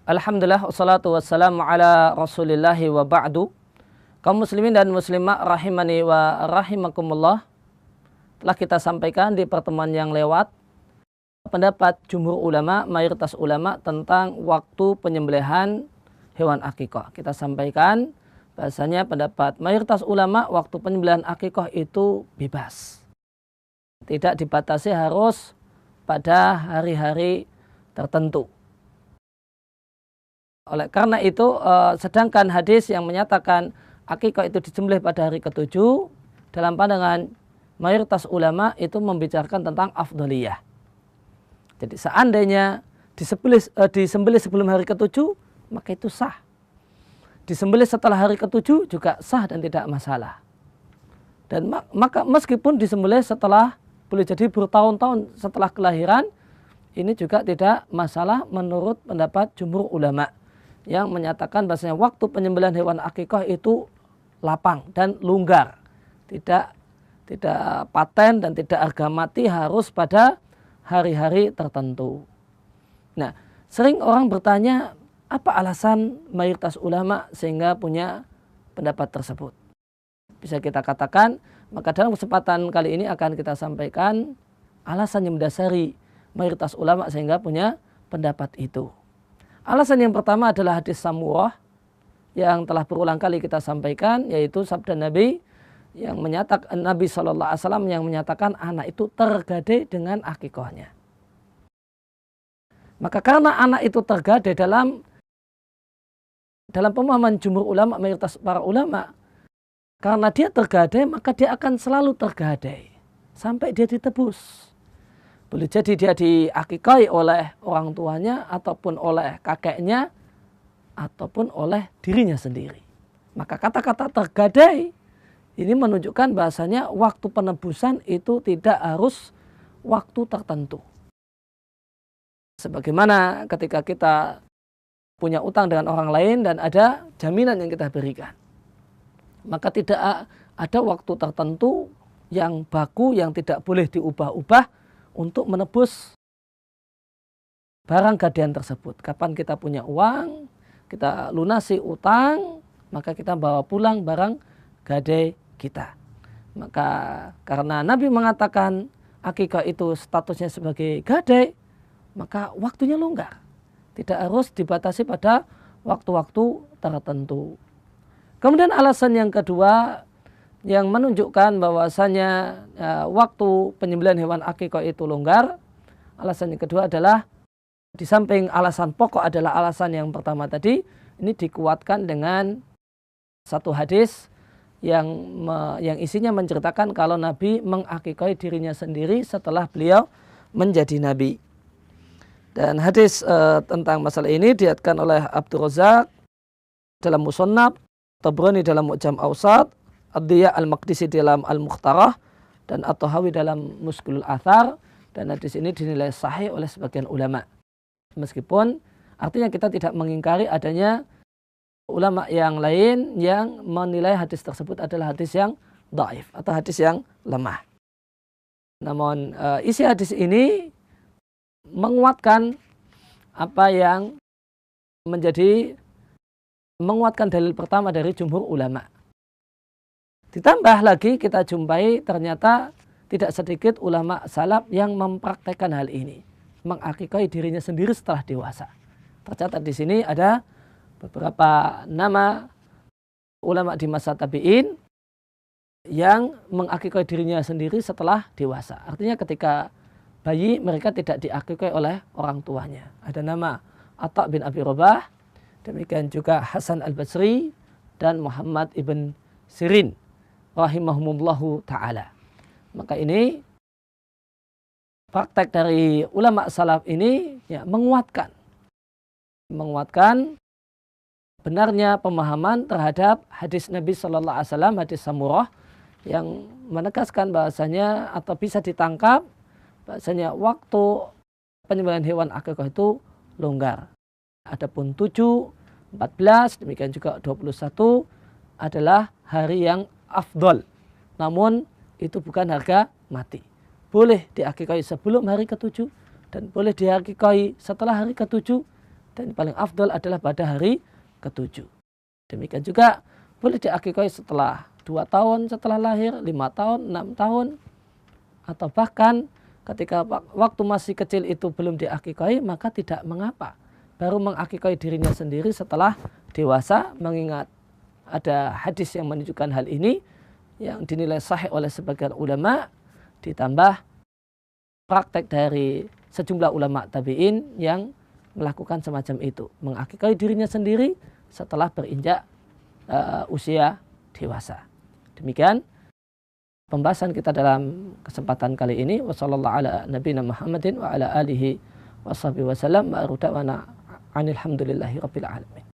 Alhamdulillah, wassalatu wassalamu ala rasulillahi wa ba'du. Kaum muslimin dan muslimah rahimani wa rahimakumullah, telah kita sampaikan di pertemuan yang lewat pendapat jumhur ulama, mayoritas ulama tentang waktu penyembelihan hewan akikah. Kita sampaikan bahasanya pendapat mayoritas ulama waktu penyembelihan akikah itu bebas, tidak dibatasi harus pada hari-hari tertentu. Oleh karena itu, sedangkan hadis yang menyatakan akikah itu disembelih pada hari ketujuh, dalam pandangan mayoritas ulama itu membicarakan tentang afdhaliyah. Jadi seandainya disembelih sebelum hari ketujuh, maka itu sah. Disembelih setelah hari ketujuh juga sah dan tidak masalah. Dan maka meskipun disembelih setelah, boleh jadi bertahun-tahun setelah kelahiran, ini juga tidak masalah menurut pendapat jumhur ulama yang menyatakan bahasanya waktu penyembelihan hewan akikah itu lapang dan longgar, tidak paten dan tidak harga mati harus pada hari-hari tertentu. Nah, sering orang bertanya apa alasan mayoritas ulama sehingga punya pendapat tersebut. Bisa kita katakan, maka dalam kesempatan kali ini akan kita sampaikan alasan yang mendasari mayoritas ulama sehingga punya pendapat itu. Alasan yang pertama adalah hadis Samurah yang telah berulang kali kita sampaikan, yaitu sabda Nabi yang menyatakan, Nabi SAW yang menyatakan anak itu tergadai dengan akikahnya. Maka karena anak itu tergadai dalam pemahaman jumhur ulama, mayoritas para ulama, karena dia tergadai maka dia akan selalu tergadai sampai dia ditebus. Boleh jadi dia diakikahi oleh orang tuanya, ataupun oleh kakeknya, ataupun oleh dirinya sendiri. Maka kata-kata tergadai ini menunjukkan bahasanya waktu penebusan itu tidak harus waktu tertentu. Sebagaimana ketika kita punya utang dengan orang lain dan ada jaminan yang kita berikan, maka tidak ada waktu tertentu yang baku yang tidak boleh diubah-ubah untuk menebus barang gadaian tersebut. Kapan kita punya uang, kita lunasi utang, maka kita bawa pulang barang gadai kita. Maka karena Nabi mengatakan akikah itu statusnya sebagai gadai, maka waktunya longgar. Tidak harus dibatasi pada waktu-waktu tertentu. Kemudian alasan yang kedua yang menunjukkan bahwasanya waktu penyembelihan hewan akikah itu longgar. Alasan yang kedua adalah, di samping alasan pokok adalah alasan yang pertama tadi, ini dikuatkan dengan satu hadis yang isinya menceritakan kalau Nabi mengakikahi dirinya sendiri setelah beliau menjadi Nabi. Dan hadis tentang masalah ini diriwayatkan oleh Abdul Razak dalam Musannaf, Tabrani dalam Mu'jam Awsat, Ad-Diya Al-Maqdisi dalam Al-Mukhtarah, dan At-Tahawi dalam Mushkilul Athar. Dan hadis ini dinilai sahih oleh sebagian ulama. Meskipun artinya kita tidak mengingkari adanya ulama yang lain yang menilai hadis tersebut adalah hadis yang dhaif atau hadis yang lemah. Namun isi hadis ini menguatkan apa yang menguatkan dalil pertama dari jumhur ulama. Ditambah lagi kita jumpai ternyata tidak sedikit ulama salaf yang mempraktekkan hal ini, mengakikahi dirinya sendiri setelah dewasa. Tercatat di sini ada beberapa nama ulama di masa tabi'in yang mengakikahi dirinya sendiri setelah dewasa. Artinya ketika bayi mereka tidak diakikahi oleh orang tuanya. Ada nama Atha bin Abi Rabah, demikian juga Hasan al-Basri dan Muhammad ibn Sirin rahimahumullahu ta'ala. Maka ini praktek dari ulama salaf ini ya, menguatkan benarnya pemahaman terhadap hadis Nabi SAW, hadis Samurah, yang menegaskan bahasanya atau bisa ditangkap bahasanya waktu penyembelihan hewan akikah itu longgar. Adapun 7, 14, demikian juga 21 adalah hari yang afdol. Namun itu bukan harga mati. Boleh diakikahi sebelum hari ke-7 dan boleh diakikahi setelah hari ke-7 Dan paling afdal adalah pada hari ke-7. Demikian juga boleh diakikoi setelah 2 tahun setelah lahir, 5 tahun, 6 tahun, atau bahkan ketika waktu masih kecil itu belum diakikoi, maka tidak mengapa. Baru mengakikoi dirinya sendiri setelah dewasa, mengingat ada hadis yang menunjukkan hal ini yang dinilai sahih oleh sebagian ulama, ditambah praktek dari sejumlah ulama tabi'in yang melakukan semacam itu, mengakikoi dirinya sendiri setelah berinjak usia dewasa. Demikian pembahasan kita dalam kesempatan kali ini. Wassallallahu ala nabiyina Muhammadin wa ala alihi washabihi wasallam. Wa alhamdulillahi rabbil alamin.